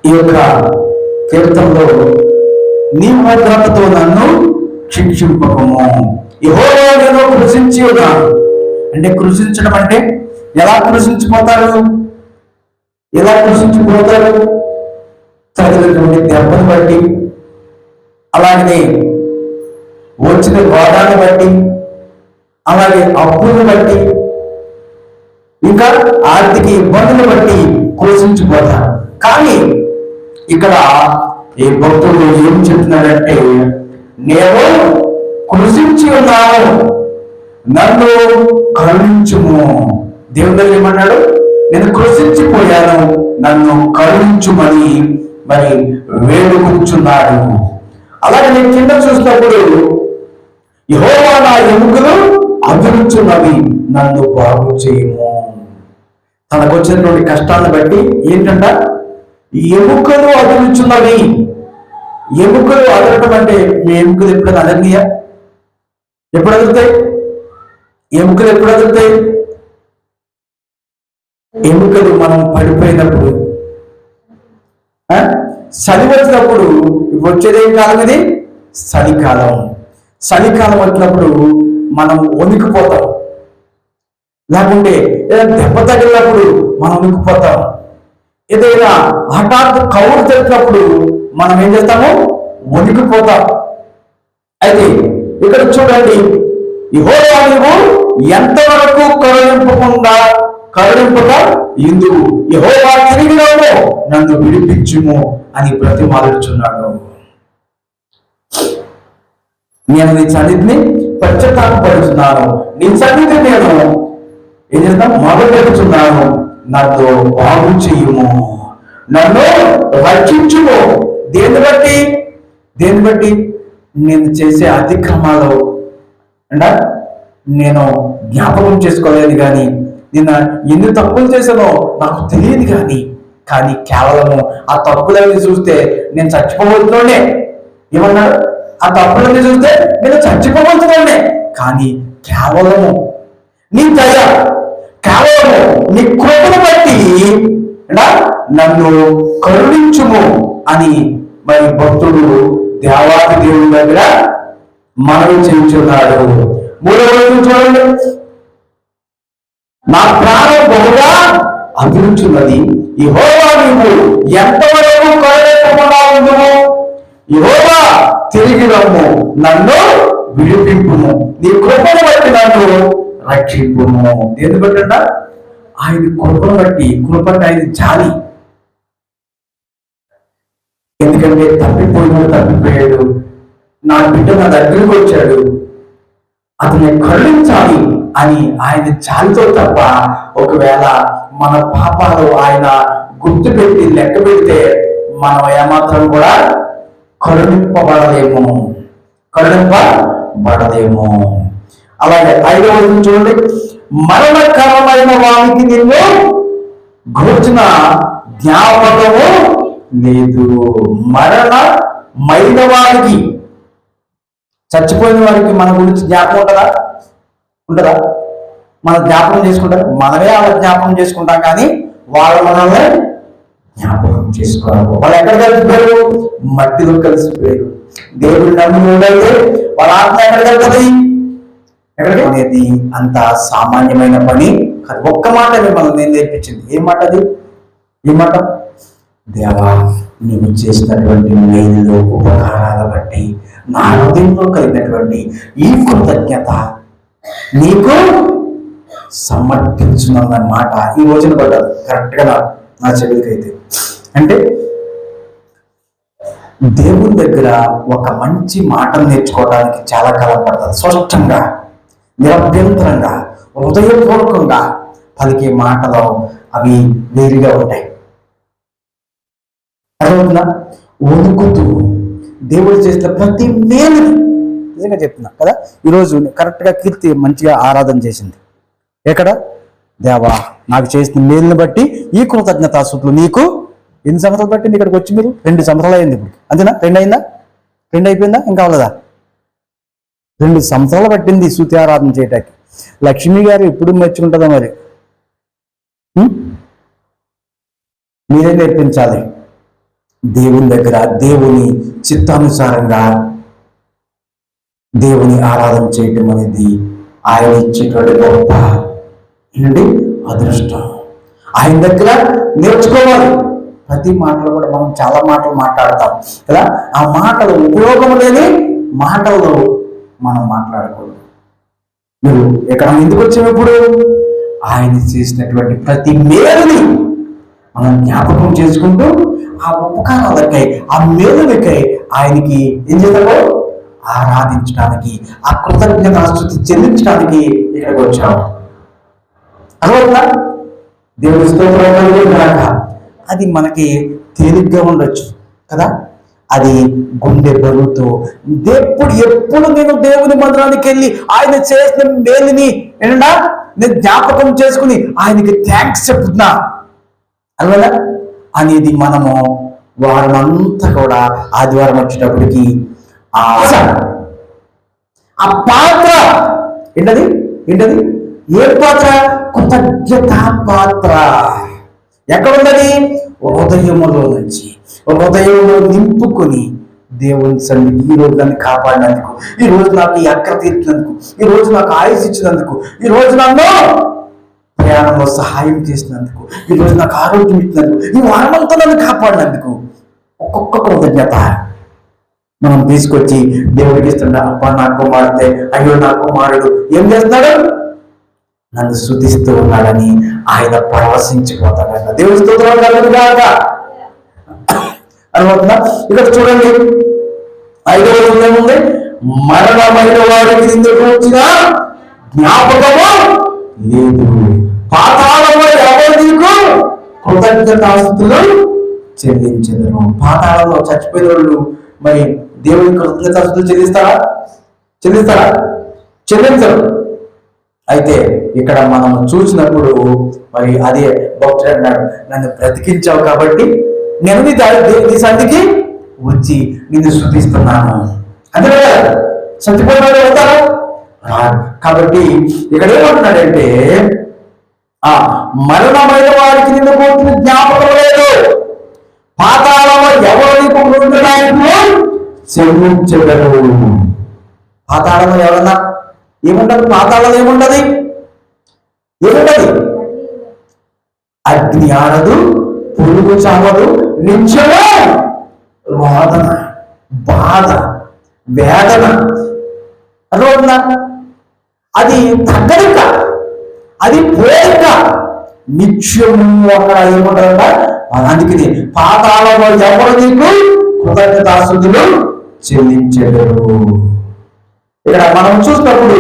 ఈ యొక్క కీర్తనలో నీ ఉగ్రతతో నన్ను శిక్షింపకము, యెహోవా నేను కృషించి ఉన్నాను. అంటే కృషించడం అంటే ఎలా కృషించిపోతారు? ఎలా కృషించిపోతారు? తగినటువంటి దెబ్బను బట్టి, అలాగే వచ్చిన గోడాన్ని బట్టి, అలాగే అప్పులను బట్టి, ఇంకా ఆర్థిక ఇబ్బందులు బట్టి కృషించిపోతారు. కానీ ఇక్కడ ఈ భక్తుడు ఏం చెప్తున్నాడంటే, నేను కృషించి ఉన్నాను, నన్ను కరుణించుము. దేవుడు ఏమన్నాడు? నేను కృషించిపోయాను, నన్ను కరుణించుమని మరి వేడుకుంటున్నాడు. అలాగే నేను కింద చూసినప్పుడు, యెహోవా నా ఎముకలు అదురుచున్నవి, నన్ను బాగు చేయము. తనకు వచ్చినటువంటి కష్టాలను బట్టి ఏంటంట? ఎముకలు అదురుచున్నవి. ఎముకలు అదరటం అంటే మీ ఎముకలు ఎప్పుడైనా అదర్నియా? ఎప్పుడు అదురుతాయి? ఎముకలు ఎప్పుడు అదురుతాయి? ఎముకలు మనం పడిపోయినప్పుడు, చలి వచ్చినప్పుడు. ఇప్పుడు వచ్చేదేం కాలం ఇది? చలికాలం. చలికాలం వచ్చినప్పుడు మనం వణికిపోతాం, లేకుంటే ఏదైనా దెబ్బ తగిలినప్పుడు మనం వణికిపోతాం. ఏదైనా హఠాత్ కౌరు తెచ్చినప్పుడు మనం ఏం చేస్తాము? వణికిపోతాం. అయితే ఇక్కడ చూడండి, యెహోవా నీవు ఎంతవరకు కరుణింపక ఇందుకు, యెహోవా తిరిగినావు, నన్ను విడిపించుము అని బ్రతిమాలుచున్నాడు. నేను నీ సన్నిధిని పశ్చాత్తాపపడుతున్నాను, నీ సన్నిధి నేను ఏం చేస్తాను? మొదలుపెడుతున్నాను, నన్ను బాగు చెయ్యుము, నన్ను రక్షించుము. దేన్ని బట్టి? నేను చేసే అతిక్రమాలు అంట నేను జ్ఞాపకం చేసుకోలేదు, కానీ నేను ఎన్ని తప్పులు చేశానో నాకు తెలియదు. కానీ కేవలము ఆ తప్పులన్నీ చూస్తే నేను చచ్చిపోబోతున్నానే. ఏమన్నాడు? ఆ తప్పులన్నీ చూస్తే నేను చచ్చిపోబోతున్నానే. కానీ కేవలము నీ దయ, కేవలము నీ కృపను బట్టి నన్ను కరుణించుము అని మరి భక్తుడు దేవాది దేవుడి దగ్గర మనవి చేయించున్నాడు. మూడవ చూడండి, నా ప్రాణం బహుగా అభిరుచున్నది, యెహోవా నీవు ఎంతవరకు కరుణింపకుండా ఉండుము, యెహోవా తిరిగి రమ్ము, నన్ను విడిపింపుము, నీ కృపను బట్టి నన్ను రక్షింపుము. దేని బట్టంట? ఆయన కృపను బట్టి. కృపంటే ఆయన జాలి. ఎందుకంటే తప్పిపోయాడు, నా బిడ్డ నా దగ్గరికి వచ్చాడు, అతన్ని కరుణించాలి అని ఆయన జాలితో తప్ప, ఒకవేళ మన పాపాలు ఆయన గుర్తు పెట్టి లెక్క పెడితే మనం ఏమాత్రం కూడా కరుణింపబడలేము. అలాగే 5వ చూడండి, మరణకరమైన వానికి నిన్ను గూర్చిన జ్ఞాపకము లేదు. మరణమైన వారికి, చచ్చిపోయిన వారికి మన గురించి జ్ఞాపకం ఉంటుందా? మనం జ్ఞాపకం చేసుకుంటాం, మనమే వాళ్ళ జ్ఞాపకం చేసుకుంటాం, కానీ వాళ్ళ మనల్ని జ్ఞాపకం చేసుకోవాలి. వాళ్ళు ఎక్కడ కలిసిపోయారు? మట్టిలో కలిసిపోయారు. దేవుడు నమ్ముడైతే వాళ్ళ ఆత్మ ఎక్కడికి వెళ్తుంది? అనేది అంత సామాన్యమైన పని కాదు. ఒక్క మాట మిమ్మల్ని నేను నేర్పించింది. ఏం మాట అది? ఏ మాట? దేవా, నీవు చేసినటువంటి మేలు ఉపకారాల బట్టి నా హృదయంలో కలిగినటువంటి ఈ కృతజ్ఞత నీకు సమర్పించున్న మాట ఈ రోజున పడ్డది కరెక్ట్గా నా చెవికైతే. అంటే దేవుని దగ్గర ఒక మంచి మాటను నేర్చుకోవడానికి చాలా కాలం పడుతుంది. స్పష్టంగా, నిరభ్యంతరంగా, హృదయపూర్వకంగా పలికే మాటలు అవి వేరుగా ఉంటాయి. అర్థమవుతుందా? వణుకుతూ దేవుడు చేసిన ప్రతి మేలుని నిజంగా చెప్తున్నా కదా. ఈరోజు కరెక్ట్గా కీర్తి మంచిగా ఆరాధన చేసింది. ఎక్కడ? దేవా, నాకు చేసిన మేలుని బట్టి ఈ కృతజ్ఞతాస్తుతులు నీకు. ఎన్ని సంవత్సరాలు పట్టింది ఇక్కడికి వచ్చి? మీరు 2 సంవత్సరాలు అయింది ఇప్పుడు, అంతేనా? 2 అయిందా? 2 అయిపోయిందా? ఇంకా అవ్వలేదా? 2 సంవత్సరాలు పట్టింది స్తుతి ఆరాధన చేయటానికి. లక్ష్మి గారు ఎప్పుడు మెచ్చుకుంటుందో మరి. మీరే నేర్పించాలి. దేవుని దగ్గర దేవుని చిత్తానుసారంగా దేవుని ఆరాధన చేయటం అనేది ఆయన ఇచ్చేటువంటి గొప్ప ఏంటి అదృష్టం. ఆయన దగ్గర నేర్చుకోవాలి. ప్రతి మాటలు కూడా మనం చాలా మాటలు మాట్లాడతాం కదా, ఆ మాటలు ఉపయోగం లేని మాటలు మనం మాట్లాడకూడదు. మీరు ఎక్కడ ఎందుకు వచ్చినప్పుడు ఆయన చేసినటువంటి ప్రతి మేలుని మనం జ్ఞాపకం చేసుకుంటూ ఆ ఉపకారాలకై ఆ మేలులకై ఆయనకి ఏం చేస్తారో ఆరాధించడానికి, ఆ కృతజ్ఞతాస్తుతి చెల్లించడానికి ఇక్కడికి వచ్చాము. అర్థమవుతుందా? దేవుడి స్తోత్రం. అది మనకి తేలిగ్గా ఉండొచ్చు కదా, అది గుండె బరువుతో ఎప్పుడు నేను దేవుని మందిరానికి వెళ్ళి ఆయన చేసిన మేలుని ఏంటంటే నేను జ్ఞాపకం చేసుకుని ఆయనకి థ్యాంక్స్ చెప్తున్నా అలా అనేది మనము వారం అంతా కూడా ఆదివారం వచ్చేటప్పటికి ఆ పాత్ర ఏంటది ఏంటది ఏ పాత్ర? కృతజ్ఞత పాత్ర. ఎక్కడున్నది? హృదయములో నుంచి హృదయంలో నింపుకొని దేవుని సన్నిధి ఈ రోజు నన్ను కాపాడినందుకు, ఈ రోజు నాకు ఈ అక్కర తీర్చినందుకు, ఈ రోజు నాకు ఆయుష్ ఇచ్చినందుకు, ఈ రోజు నన్ను ప్రయాణంలో సహాయం చేసినందుకు, ఈ రోజు నాకు ఆరోగ్యం ఇచ్చినందుకు, ఈ వారమంతా నన్ను కాపాడినందుకు ఒక్కొక్క కృతజ్ఞత మనం తీసుకొచ్చి దేవుడికి ఇస్తున్నా. అబ్బా నా కుమార్తె, అయ్యో నా కుమారుడు ఏం చేస్తున్నాడు? నన్ను స్తుతిస్తూ ఉన్నాడని ఆయన పరవశించిపోతాడంట. దేవుడి స్తోత్రం కలుగుగాక. అనుకుంటున్నా. ఇక్కడ చూడండి 5వ వచనం ఏముంది? మరణమైన వారికి నిందకు వచ్చిన జ్ఞాపకము లేదు, పాతాళంలో ఎవరు నీకు కృతజ్ఞతాస్తుతులు చెల్లించెదరు. పాతాళంలో చచ్చిపోయిన వాళ్ళు మరి దేవుని కృతజ్ఞతాస్తుతులు చెల్లిస్తారా? చెల్లించరు. అయితే ఇక్కడ మనం చూసినప్పుడు మరి అదే భక్తుడు అన్నాడు, నన్ను బ్రతికించావు కాబట్టి నేను నీ సన్నిధికి వచ్చి నిన్ను స్తుతిస్తున్నాను. అంతే కదా, చచ్చిపోయిన వస్తారా? కాబట్టి ఇక్కడ ఏమంటున్నాడంటే మరణమైన వారికి నిన్ను కోర్టున జ్ఞాపకం లేదు, పాతాళంలో ఎవరు నీకు మృతురాయిని చెల్లించెదరు. పాతాళంలో ఎవరన్నా ఏముంటది? పాతాళంలో ఏముంటది? అగ్ని ఆడదు, పురుగు చావదు, నిత్యము రోదన, బాధ, వేదన. రోదన అది తగ్గడిక, అది పోలిక, నిత్యము అక్కడ ఏముంటారంట? అందుకని పాతాళంలో ఎవరు నీకు కృతజ్ఞతాస్తుతులు చెల్లించెదరు. ఇక్కడ మనం చూసినప్పుడు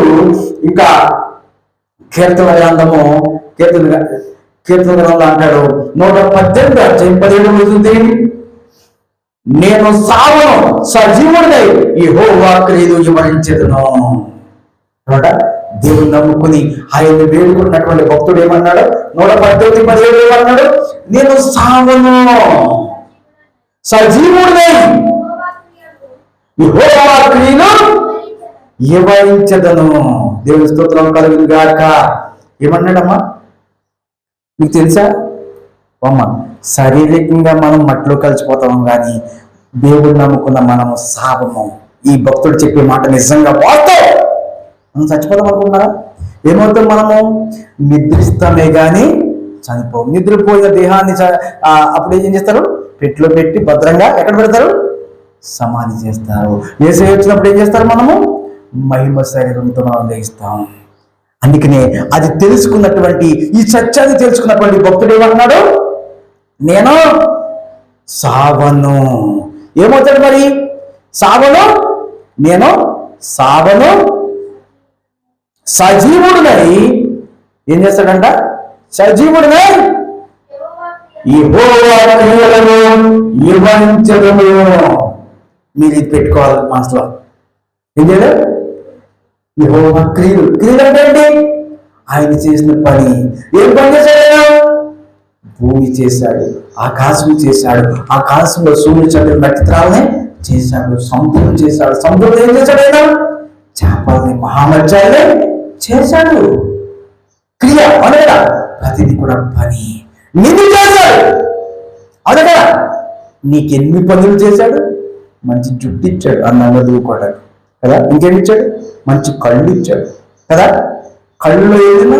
ఇంకా కీర్తన గ్రంథంలో అంటాడు 118:17 నేను సావను, సజీవుడినై యెహోవా క్రియలు వివరించెదను. దేవుని నమ్ముకుని ఆయన్ని వేడుకున్నటువంటి భక్తుడు ఏమన్నాడు? 118:17 ఏమన్నాడు? నేను సావను, సజీవుడినై యెహోవా క్రియలు వివరించెదను. దేవుని స్తోత్రం కలుగును గాక. ఏమన్నాడమ్మా? మీకు తెలుసా అమ్మ? శారీరకంగా మనం మట్టిలో కలిసిపోతాము, కానీ దేవుడు నమ్ముకున్న మనము సావము. ఈ భక్తుడు చెప్పే మాట నిజంగా వాస్తవం. మనం చచ్చిపోతాం అనుకుంటున్నారా? ఏమవుతాం? మనము నిద్రిస్తామే కానీ చనిపోం. నిద్రపోయిన దేహాన్ని అప్పుడు ఏం చేస్తారు? పెట్టిలో పెట్టి భద్రంగా ఎక్కడ పెడతారు? సమాధి చేస్తారు. యేసు వచ్చినప్పుడు ఏం చేస్తారు? మనము మహిమ శరీరంతో మనం లేస్తాం. అందుకనే అది తెలుసుకున్నటువంటి, ఈ సత్యాన్ని తెలుసుకున్నటువంటి భక్తుడు ఏమన్నాడు? నేను సావను. ఏమవుతాడు మరి? సావను, నేను సావను, సజీవుడినై ఏం చేస్తాడంట? సజీవుడినై యెహోవా క్రియలను వివరించెదను. మీరు ఇది పెట్టుకోవాలి మనసులో. ఏం చేయలేదు? యెహోవా క్రియలు అంటే ఏంటి? ఆయన చేసిన పని. ఏం పని చేశాడు? భూమి చేశాడు, ఆకాశం చేశాడు, ఆకాశంలో సూర్య చంద్రుడు నక్షత్రాలని చేశాడు, సముద్రం చేశాడు, సముద్రంలో ఏం చేశాడు? ఆయన చేపల్ని మహామత్స్యాలని చేశాడు. క్రియ అనగా ప్రతిదీ కూడా పని. నిధి చేశాడు అనగా నీకు ఎన్ని పనులు చేశాడు? మంచి జుట్టు ఇచ్చాడు అందంగా దూకోవడానికి కదా. ఇంకేమి ఇచ్చాడు? మంచి కళ్ళు ఇచ్చాడు కదా. కళ్ళులో ఏదైనా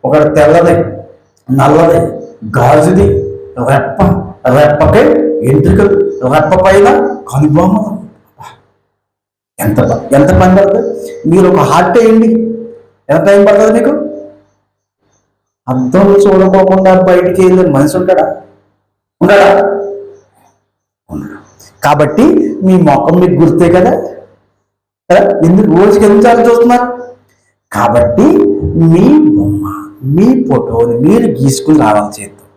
ఒకటి తెల్లది, నల్లది, గాజుది, రెప్పకి ఎంట్రుకలు, రెప్ప పైన కనుబొమ్మలు. ఎంత ఎంత పని పడుతుంది? మీరు ఒక హార్ట్ వేయండి, ఎంత టైం పడుతుంది మీకు? అర్థం చూడకోకుండా బయటికి వెళ్ళిన మనిషి ఉంటాడా? ఉండడా? ఉండడు. కాబట్టి మీ ముఖం మీకు గుర్తే కదా. ఎందుకు రోజుకి ఎన్నిసార్లు చూస్తున్నారు? కాబట్టి మీ బొమ్మ, మీ ఫోటోని మీరు గీసుకుని రావాలి చేద్దాం.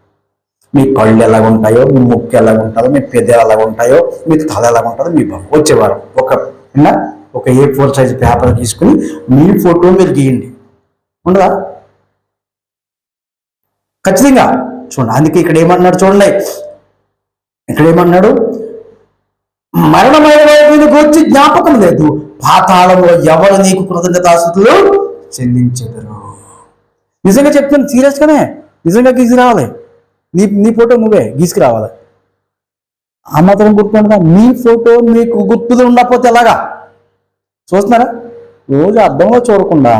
మీ కళ్ళు ఎలాగ ఉంటాయో, మీ ముక్కు ఎలాగ ఉంటుందో, మీ పెద్దలు ఎలాగ ఉంటాయో, మీ తల ఎలాగ ఉంటుందో మీ బొమ్మ వచ్చేవారు ఒక A4 సైజు పేపర్ తీసుకుని మీ ఫోటో మీరు గీయండి. ఉండదా? ఖచ్చితంగా చూడండి. అందుకే ఇక్కడ ఏమన్నాడు చూడండి, ఇక్కడ ఏమన్నాడు? మరణమైన గురించి జ్ఞాపకం లేదు, పాతాళంలో ఎవరు నీకు కృతజ్ఞతాస్తుతులు చెల్లించెదరు. నిజంగా చెప్తాను, సీరియస్గానే నిజంగా గీసి రావాలి. నీ ఫోటో నువ్వే గీసుకురావాలి. ఆ మాత్రం గుర్తుండదా? నీ ఫోటో మీకు గుర్తులు ఉండకపోతే ఎలాగా? చూస్తున్నారా? రోజు అర్థంలో చూడకుండా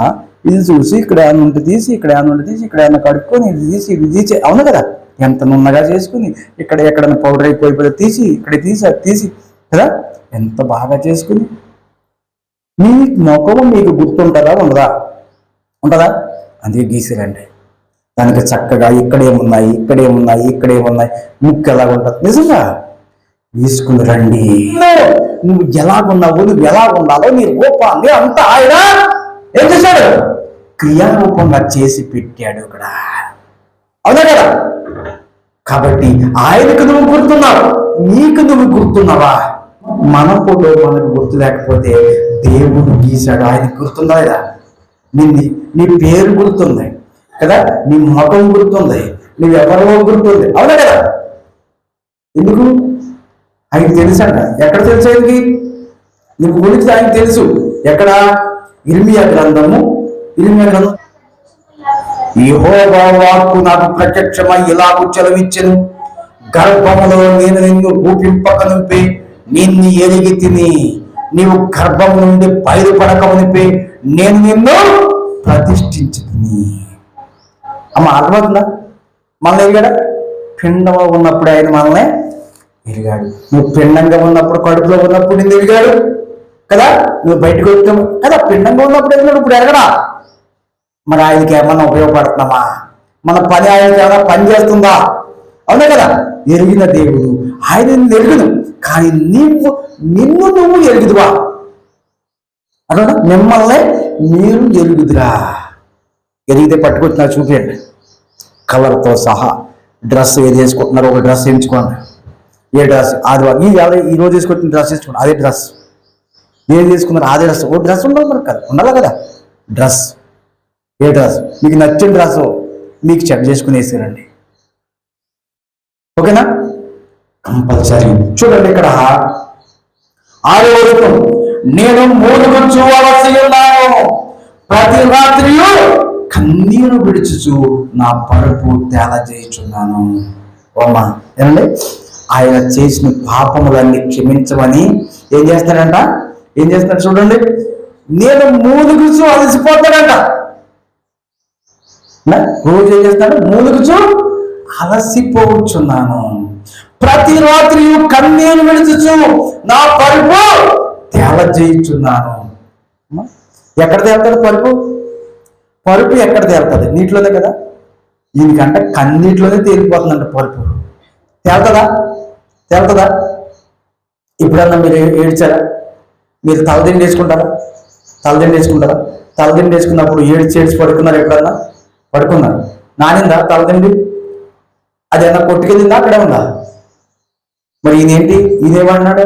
ఇది చూసి ఇక్కడ ఏమైనా ఉంటే తీసి, ఇక్కడ ఏమైనా ఉంటే తీసి, ఇక్కడ ఏమైనా కడుక్కొని ఇది తీసి ఇది తీసి, అవును కదా, ఎంత నున్నగా చేసుకుని ఇక్కడ ఎక్కడైనా పౌడర్ అయిపోయిపోతే తీసి ఇక్కడ తీసి అది తీసి కదా, ఎంత బాగా చేసుకుని మీ ముఖము మీకు గుర్తుంటుందా? ఉండదా? ఉంటుందా? అందుకే గీసిరండి. దానికి చక్కగా ఇక్కడేమున్నాయి, ఇక్కడేమున్నాయి, ఇక్కడేమున్నాయి, ముక్కు ఎలాగ ఉంటుంది నిజంగా గీసుకుని రండి. నువ్వు ఎలాగున్నావు, నువ్వు ఎలా ఉండాలో నీ రూపాన్ని అంతా ఆయన ఏం చేశాడు? క్రియారూపంగా చేసి పెట్టాడు ఇక్కడ, అవునా కదా. కాబట్టి ఆయనకు నువ్వు గుర్తున్నావు, నీకు నువ్వు గుర్తున్నావా? మన ఫోటో మనకు గుర్తు లేకపోతే దేవుడు గీశాడు, ఆయనకు గుర్తుందా లేదా? నీ పేరు గుర్తుంది కదా, నీ ముఖం గుర్తుంది, నువ్వెవరో గుర్తుంది, అవునా కదా. ఎందుకు? ఆయనకు తెలుసంట. ఎక్కడ తెలుసు ఆయనకి? నీకు గురించి ఆయనకు తెలుసు. ఎక్కడ? ఇర్మియా గ్రంథం యెహోవా వాక్కు నాకు ప్రత్యక్షమై ఇలాగు సెలవిచ్చెను, గర్భములో నేను నిన్ను ఊపింపక నింపి నిన్ను ఎరిగి తిని, నీవు గర్భం నుండి బయలుపడక నింపి నేను నిన్ను ప్రతిష్ఠించి తిని. అమ్మ అర్థమవుతుందా? మనల్ని ఎరిగాడా? పిండంలో ఉన్నప్పుడు ఆయన మనల్ని ఎరిగాడు. నువ్వు పిండంగా ఉన్నప్పుడు, కడుపులో ఉన్నప్పుడు నిన్ను ఎరిగాడు కదా. నువ్వు బయటకు వచ్చావు కదా, పిండంగా ఉన్నప్పుడు ఎరిగాడు, ఇప్పుడు ఎరగడా? మరి ఆయనకి ఏమన్నా ఉపయోగపడుతున్నామా? మన పని ఆయనకి ఏమైనా పని చేస్తుందా? అవునా కదా. ఎరిగిన దేవుడు ఆయన నిన్ను ఎరుగుదు, కానీ నిన్ను నువ్వు ఎరుగుదువా? అక్కడ మిమ్మల్ని మీరు ఎరుగుదురా. ఎరిగితే పట్టుకుంటున్నా చూపించండి, కలర్తో సహా. డ్రెస్ ఏది వేసుకుంటున్నారో ఒక డ్రెస్ ఎంచుకోండి. ఏ డ్రెస్? ఆదివారం ఈ రోజు వేసుకుంటున్న డ్రెస్ వేసుకోండి, అదే డ్రెస్. ఏది తీసుకున్నారు అదే డ్రెస్. ఓ డ్రెస్ ఉండాలి మనకు కదా, ఉండాలి కదా డ్రెస్. ఏ డ్రెస్ మీకు నచ్చిన డ్రెస్ మీకు చెక్ చేసుకుని వేసారండి, ఓకేనా? కంపల్సరీ. చూడండి ఇక్కడ 6వ వచనం, నేను మూలుగుచు అలసి ఉన్నాను, ప్రతి రాత్రి కన్నీరు విడుచుచు నా పరుపు తేల చేయుచున్నాను. ఓమా ఏనండి, ఆయన చేసిన పాపములన్నీ క్షమించమని ఏం చేస్తాడంట? ఏం చేస్తాడు చూడండి, నేను మూలుగుచు అలసిపోతాడంట. రోజు ఏం చేస్తాడు? మూలుగుచు అలసిపోవచ్చున్నాను, ప్రతి రాత్రి కన్నీరు విడుచుచు నా పరుపు తేల చేయుచున్నాను. ఎక్కడ తేలుతుంది పరుపు? పరుపు ఎక్కడ తేలుతుంది? నీటిలోనే కదా. దీనికంటే కన్నీటిలోనే తేలిపోతుందంట పరుపు. తేలుతుందా? ఇప్పుడన్నా మీరు ఏడ్చారా? మీరు తలదిండి వేసుకుంటారా? తలదిండి వేసుకున్నప్పుడు ఏడ్చి పడుకున్నారు? ఎప్పుడన్నా పడుకున్నారు? నానిందా తలదిండి? అదేమన్నా కొట్టుకెళ్ళిందా? అక్కడే ఉందా? మరి ఈయనేమన్నాడు?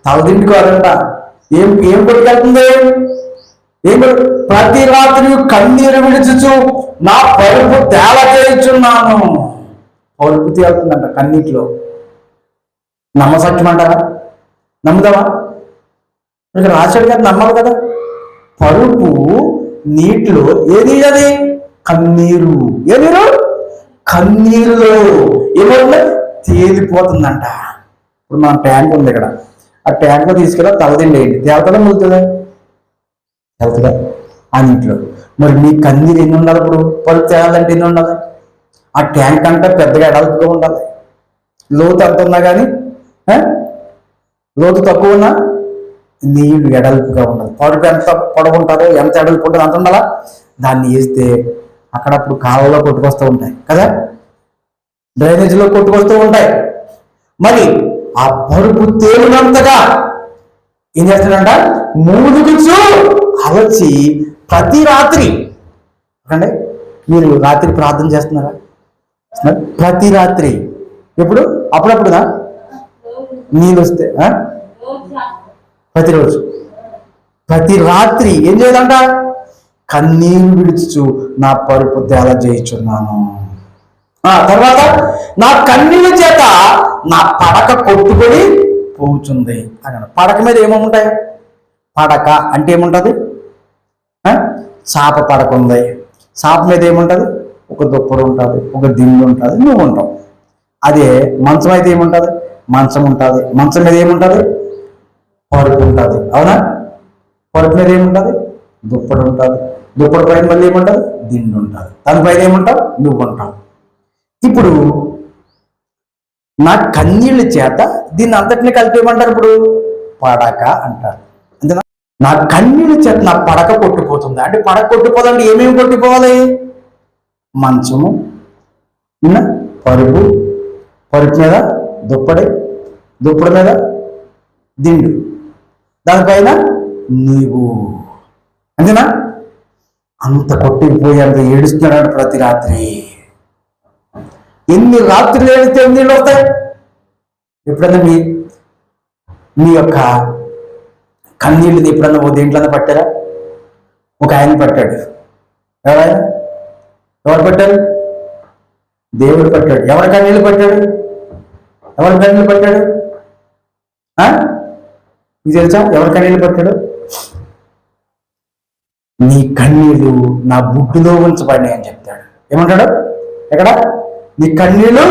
తలదిండి కాదంట. ఏం కొట్టుకెళ్తుంది? ప్రతి రాత్రి కన్నీరు విడుచుచు నా పరుపు తేల చేయుచున్నాను. పరుపు తేలుతుందంట కన్నీటిలో. నమ్మసత్యమంటారా? నమ్ముదామా? ఇక్కడ రాశాడు కదా, నమ్మాలి కదా. పరుపు నీటిలో ఏది? అది కన్నీరు. ఏ నీరు? కన్నీరులో ఏమవుతుంది? తేలిపోతుందంట. ఇప్పుడు మన ట్యాంక్ ఉంది ఇక్కడ, ఆ ట్యాంక్లో తీసుకెళ్ళి తలదిండి ఏంటి తేలుతుందా ములుతుందా? తేలుతుందా ఆ నీటిలో? మరి మీ కన్నీరు ఎన్ని ఉండాలి? ఇప్పుడు పరుపు తేలాలంటే ఎన్ని ఉండాలి? ఆ ట్యాంక్ అంటే పెద్దగా ఎడల్పుగా ఉండాలి. లోతు ఎంత ఉన్నా కానీ లోతు తక్కువ ఉన్నా నీళ్లు ఎడల్పుగా ఉండాలి. పరుపు ఎంత పొడవు ఉంటుందో, ఎంత ఎడల్పు ఉంటుందో అంత ఉండాలా? దాన్ని వేస్తే అక్కడప్పుడు కాలంలో కొట్టుకొస్తూ ఉంటాయి కదా, డ్రైనేజీలో కొట్టుకొస్తూ ఉంటాయి. మరి ఆ పరుపు తేలినంతగా ఏం చేస్తాడంట? మూలుగుచు అలచి ప్రతి రాత్రి అంటే మీరు రాత్రి ప్రార్థన చేస్తున్నారా? ప్రతి రాత్రి ఎప్పుడు? అప్పుడప్పుడుదా నీళ్ళు వస్తే ప్రతిరోజు ప్రతి రాత్రి ఏం చేయాలంట? కన్నీరు విడుచు నా పరుపు తేల చేయుచున్నాను. తర్వాత నా కన్నీళ్ళ చేత నా పడక కొట్టుకొని పోచుంది అని. పడక మీద ఏముంటాయి? పడక అంటే ఏముంటుంది? చాప పడక ఉంది. చాప మీద ఏముంటుంది? ఒక దుప్పడు ఉంటుంది, ఒక దిండు ఉంటుంది, నువ్వు ఉంటావు. అదే మంచం అయితే ఏముంటుంది? మంచం ఉంటుంది. మంచం మీద ఏముంటుంది? పరుపు ఉంటుంది. అవునా? పరుపు మీద ఏముంటుంది? దుప్పడు ఉంటుంది. దుప్పడు పైన మళ్ళీ ఏముంటుంది? దిండు ఉంటుంది. దానిపైన ఏముంటావు? నువ్వు ఉంటావు. ఇప్పుడు నా కన్నీళ్ళ చేత దీన్ని అంతటిని కలిపేయమంటారు. ఇప్పుడు పడక అంటారు. అంతేనా? నా కన్నీళ్ళ చేత నా పడక కొట్టిపోతుంది అంటే పడక కొట్టిపోదంటే ఏమేమి కొట్టిపోవాలి? మంచము, పరుపు, పరుపు మీద దుప్పడి, దుప్పడి మీద దిండు, దానిపైన నీవు. అంతేనా? అంత కొట్టిపోయేంత ఏడుస్తున్నాడు ప్రతి రాత్రి. ఎన్ని రాత్రులు ఏడితే ఎన్ని నీళ్ళు వస్తాయి? ఎప్పుడన్నా మీ యొక్క కన్నీళ్ళని ఎప్పుడన్నా ఓ దేంట్లోనే పట్టారా? ఒక ఆయన పట్టాడు. ఎవరైనా? ఎవరు పట్టారు? దేవుడు పట్టాడు. ఎవరి కన్నీళ్ళు పట్టాడు? ఎవరి కన్నీళ్ళు పట్టాడు? మీకు తెలుసా ఎవరి కన్నీళ్ళు పట్టాడు? నీ కన్నీళ్ళు నా బుడ్డులో ఉంచబడినాయి అని చెప్తాడు. ఏమంటాడు? ఎక్కడ? నీ కన్నీళ్ళు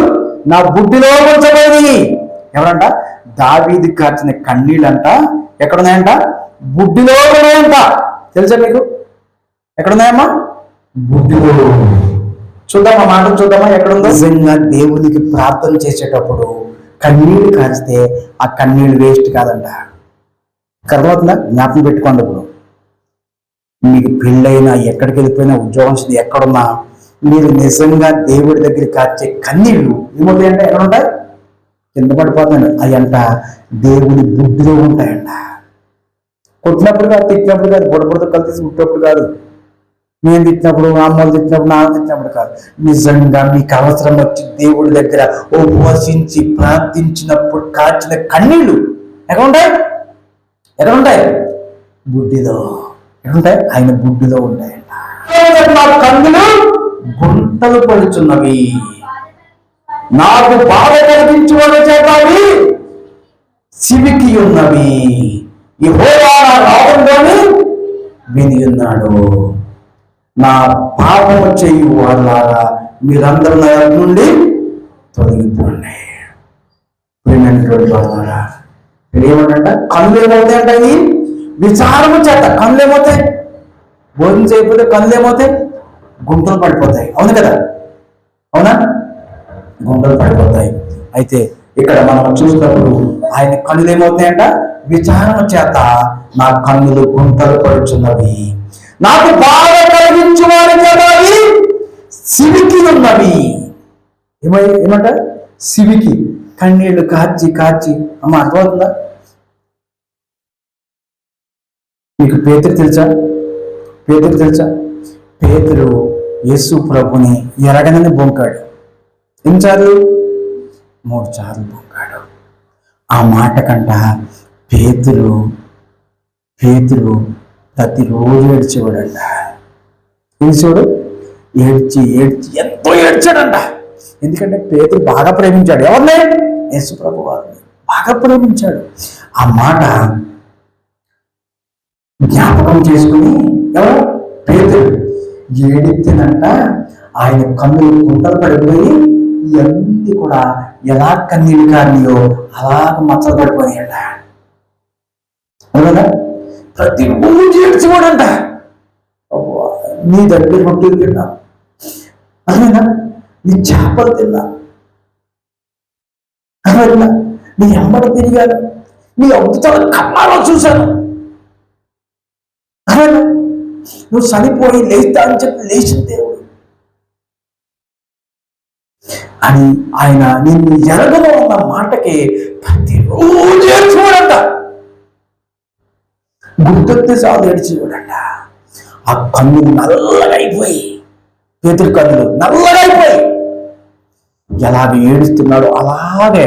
నా బుడ్డిలో ఉంచబడి. ఎవరంట? దావీదు కార్చిన కన్నీళ్ళంట ఎక్కడున్నాయంట? బుడ్డిలో ఉన్నాయంట. తెలుసా మీకు? ఎక్కడున్నాయమ్మా? బుడ్డిలో. చూద్దామా, మాట చూద్దామా ఎక్కడుందో. నిజంగా దేవునికి ప్రార్థన చేసేటప్పుడు కన్నీళ్ళు కాచితే ఆ కన్నీళ్ళు వేస్ట్ కాదంట. అర్థమవుతుందా? జ్ఞాపకం పెట్టుకోండి. ఇప్పుడు మీకు పెళ్ళైనా, ఎక్కడికి వెళ్ళిపోయినా, ఉద్యోగం ఎక్కడున్నా, మీరు నిజంగా దేవుడి దగ్గర కాచే కన్నీళ్ళు ఏమవుతాయంట? ఎక్కడ ఉంటాయి? కింద పడిపోతాయండి. అవి అంట దేవుడి బుద్ధిలో ఉంటాయంట. కొట్టినప్పుడు కాదు, తిట్టినప్పుడు కాదు, బుడబుడతో కలిసి పుట్టినప్పుడు కాదు, నేను తిట్టినప్పుడు, అమ్మలు తిట్టినప్పుడు, నాన్న తిట్టినప్పుడు కాదు. నిజంగా మీకు అవసరం వచ్చి దేవుడి దగ్గర ఉపవసించి ప్రార్థించినప్పుడు కాచిన కన్నీళ్ళు ఎక్కడ ఉంటాయి? ఎక్కడ ఉంటాయి? బుద్ధిలో. ఎక్కడుంటాయి? ఆయన బుద్ధిలో ఉంటాయంట. నా కన్నులు గుంటలు పడుచున్నవి, నాకు బాధ కలిగించుకునే చేతావి సివికి ఉన్నవి. యెహోవా నా రాగంలోని విని ఉన్నాడు. నా పాపము చేయు వాళ్ళారా మీరందరూ నా నుండి తొలగిపోండి. వాళ్ళారా ఏమంట? కళ్ళు ఏమవుతాయంట? అవి విచారము చేత కళ్ళు ఏమవుతాయి? భోజనం చేయకపోతే కళ్ళు ఏమవుతాయి? గుంటలు పడిపోతాయి. అవును కదా? అవునా? గుంటలు పడిపోతాయి. అయితే ఇక్కడ మనం చూసినప్పుడు ఆయన కన్నులు ఏమవుతాయంట? విచారణ చేత నా కన్నులు గుంటలు పడుచున్నవి, నాకు బాధ కలిగించు వారి చేత అవి సివికి ఉన్నవి. ఏమంట? సివికి. కన్నీళ్లు కార్చి కార్చి. అమ్మ అర్థమవుతుందా? మీకు పేతురు తెలుసా? పేతురు తెలుసా? పేతురు యేసు ప్రభుని ఎరగనని బొంకాడు. ఎన్నిసార్లు? 3 సార్లు బొంకాడు. ఆ మాట కంట పేతురు ప్రతిరోజు ఏడ్చేవాడంట. ఏడ్చేవాడు. ఏడ్చి ఎంతో ఏడ్చాడంట. ఎందుకంటే పేతురు బాగా ప్రేమించాడు. ఎవరిని? యేసు ప్రభు వారిని బాగా ప్రేమించాడు. ఆ మాట జ్ఞాపకం చేసుకుని ఎవరు? పేతురు ఏడితేనంట ఆయన కన్నులు గుంటలు పడిపోయి ఇవన్నీ కూడా ఎలా కన్నీళ్ళు కారినాయో అలాగ మచ్చలు పడిపోయాయంట. అవునా? ప్రతిరోజు ఏడ్చిపోడంట. నీ దగ్గర రొట్టెలు తిన్నా, అవునా, నీ చేపలు తిన్నా, అవునా, నీ ఎంబడ తిరిగాను, నీ అద్భుతాల కన్నాలో చూశాను, అవునా, నువ్వు చనిపోయి లేస్తా అని చెప్పి లేచిన దేవుడు అని ఆయన నిన్ను ఎరగలో ఉన్న మాటకి ప్రతిరోజు ఏడ్చిపోడంట. గుర్తొస్తే చాలు ఏడ్చిపోడంట. ఆ కన్నులు నల్లగా అయిపోయి, పేతురు కన్నులు నల్లగా అయిపోయి ఎలాగ ఏడుస్తున్నాడు అలాగే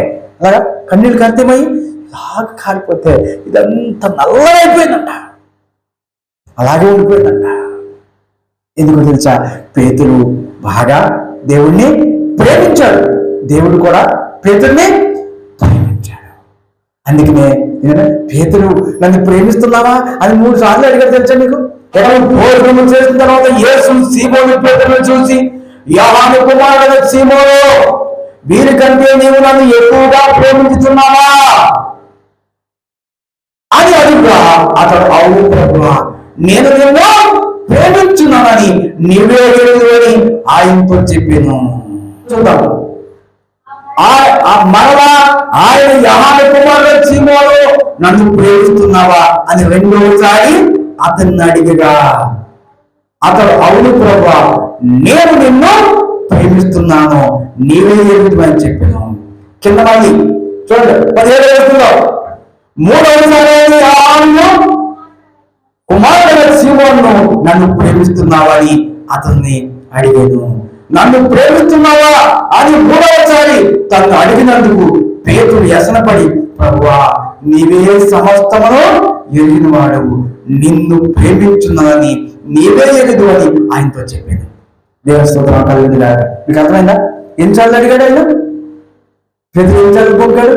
కన్నీళ్ళు కర్తమై ఇలాగ కాలిపోతే ఇదంతా నల్లగా అయిపోయిందంట. అలాగే ఉండిపోయిందంట. ఎందుకు తెలుసా? పేతురు బాగా దేవుణ్ణి ప్రేమించాడు, దేవుడు కూడా పేతుర్ని ప్రేమించాడు. అందుకనే పేతురు నన్ను ప్రేమిస్తున్నావా అని 3 సార్లు అడిగారు తెలుసా మీకు? భోజనం చేసిన తర్వాత యేసు సీమోను పేతురును చూసి, యోహాను కుమారుడైన సీమోను, వీరికంటే నీవు నన్ను ఎక్కువగా ప్రేమించుతున్నావా అని అడుగుగా అతడు, అవును ప్రభువా, నేను నిన్ను ప్రేమించున్నానని నీవే ఎరుగు అని ఆయనతో చెప్పాను. చూద్దాం. మరలా ఆయన యోహాను కుమారుడైన సీమోను, నన్ను ప్రేమిస్తున్నావా అని 2వసారి అతన్ని అడిగగా అతడు, అవును ప్రభువా, నేను నిన్ను ప్రేమిస్తున్నాను, నీవే ఎరుగుమని చెప్పాను. కింద మళ్ళీ చూడండి 17వ వచనంలో, 3వసారి యోహాను కుమారుడైన సీమోను, నన్ను ప్రేమిస్తున్నావని అతన్ని అడిగాను. నన్ను ప్రేమిస్తున్నావా అని 3వసారి తను అడిగినందుకు పేతురు వ్యసనపడి, ప్రభువా, నీవే సమస్తమును ఎరిగిన వాడవు, నిన్ను ప్రేమించున్నానని నీవే ఎరుగు అని ఆయనతో చెప్పాను. దేవుని స్తోత్రం కలుగునుగా. మీకు అర్థమైందా? ఎన్నిసార్లు అడిగాడు ఆయన? పేతురు ఎన్నిసార్లు పోగాడు?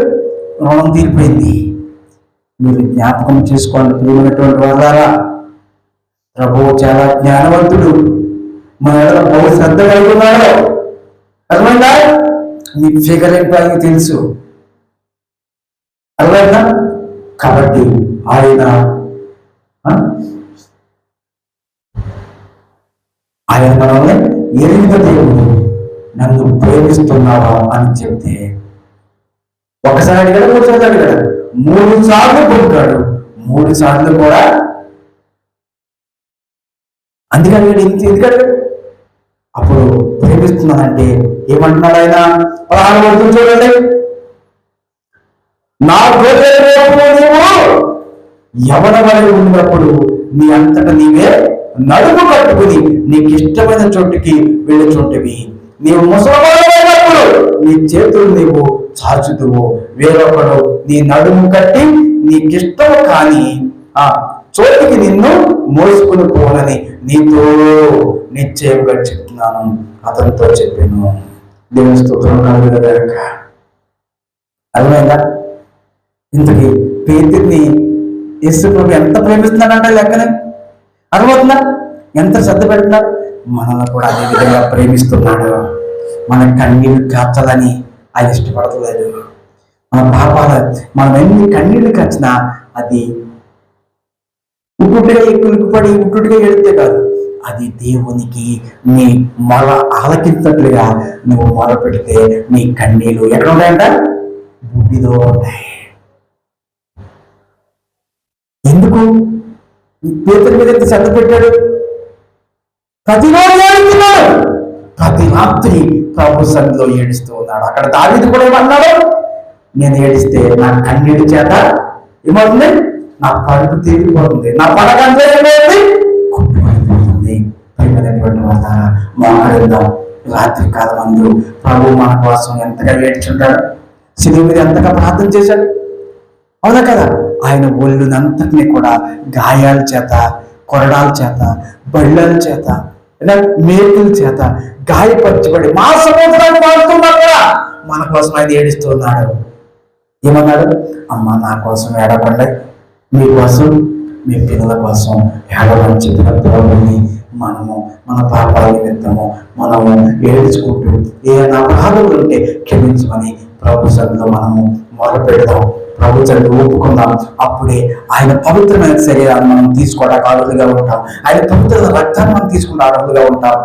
రుణం తీరిపోయింది. మీరు జ్ఞాపకం చేసుకోండి ప్రియమైనటువంటి వాళ్ళారా. ప్రభువు చాలా జ్ఞానవంతుడు, మన బహు శ్రద్ధ కలిగి ఉన్నాడు. అర్థమైందా? మీ ఫిగర్ ఏంటో ఆయనకి తెలుసు. అర్థమైందా? కాబట్టి ఆయన మనల్ని ఎరిగిన దేవుడు, నన్ను ప్రేమిస్తున్నావా అని చెప్తే ఒకసారి అడిగాడు, 3 సార్లు అడిగాడు, 3 సార్లు పొందాడు. 3 సార్లు కూడా అందుకే అడిగాడు. ఎందుకు అడిగాడు? అప్పుడు ప్రేమిస్తున్నానంటే ఏమంటున్నాడు ఆయన? 16వ వచనం చూడండి. నా గొర్రెలను నీవు యవ్వనమై ఉన్నప్పుడు నీ అంతటా నీవే నడుము కట్టుకుని నీకు ఇష్టమైన చోటుకి వెళ్ళుచుంటివి. నీవు ముసలివాడైనప్పుడు నీ చేతులు నీవు చాచుదువు, వేరొకడు నీ నడుము కట్టి నీకిష్టము కాని చోటికి నిన్ను మోసుకుని పోనని నీతో నిశ్చయంగా చెప్తున్నాను అతనితో చెప్పాను. దేవుని స్తోత్రం కలుగుగాక. అర్థమైందా? ఇంతకీ పేతుర్ని యేసు ప్రభు ఎంత ప్రేమిస్తున్నాడంటే లెక్కనే అర్థమవుతుందా? ఎంత శ్రద్ధ పెడుతున్నాడు? మనల్ని కూడా అదే విధంగా ప్రేమిస్తున్నాడు. మన కన్నీళ్ళు కార్చాలని ఆయన ఇష్టపడతలేదు. మన పాపాలు మనం ఎన్ని కన్నీళ్లు కార్చినా అది ఉట్టుగా ఎక్కుపడి ఉట్టుగా ఎడితే కాదు, అది దేవునికి నీ మొర ఆలకించినట్లుగా నువ్వు మొర పెడితే నీ కన్నీళ్ళు ఎక్కడ ఉంటాయంట? బుద్ధిలో ఉంటాయి. ఎందుకు పేతురు మీద ఎంత శ్రద్ధ పెట్టాడు? ప్రతిరోజు ఏడుస్తున్నాడు, ప్రతి రాత్రి ప్రభు సన్నిధిలో ఏడుస్తూ ఉన్నాడు. అక్కడ దావీదు కూడా ఏమన్నాడు? నేను ఏడిస్తే నా కన్నీటి చేత ఏమవుతుంది? నా పరుపు తీరిపోతుంది, నా పడక ఏమైంది? కుట్టుబడిపోతుంది. ప్రియమైనటువంటి వాళ్ళ మోకరిద్దాం. రాత్రి కాలం అందు ప్రభు మన కోసం ఎంతగా ఏడ్చుంటాడు, శిలువ మీద ఎంతగా ప్రార్థన చేశాడు. అవునా కదా? ఆయన ఒళ్ళునంతటినీ కూడా గాయాల చేత, కొరడాల చేత, బళ్ళల చేత, మేకుల చేత గాయపరచబడి మా సముద్రాన్ని మారుతున్నాడు కూడా మన కోసం ఆయన ఏడుస్తూ ఉన్నాడు. ఏమన్నాడు? అమ్మ నా కోసం ఏడకండి, మీకోసం మీ పిల్లల కోసం ఏడవని చెప్పిన ప్రభుని మనము మన పాపాల నిమిత్తము మనము ఏడ్చుకుంటూ ఏదైనా అపరాధులు ఉంటే క్షమించమని ప్రభు సన్నిధిలో మనము మొదలుపెడదాం, ప్రభు సన్నిధిలో ఒప్పుకుందాం. అప్పుడే ఆయన పవిత్రమైన శరీరాన్ని మనం తీసుకోవడానికి అర్హులుగా ఉంటాం, ఆయన పవిత్రమైన రక్తాన్ని మనం తీసుకునే అర్హులుగా ఉంటాం.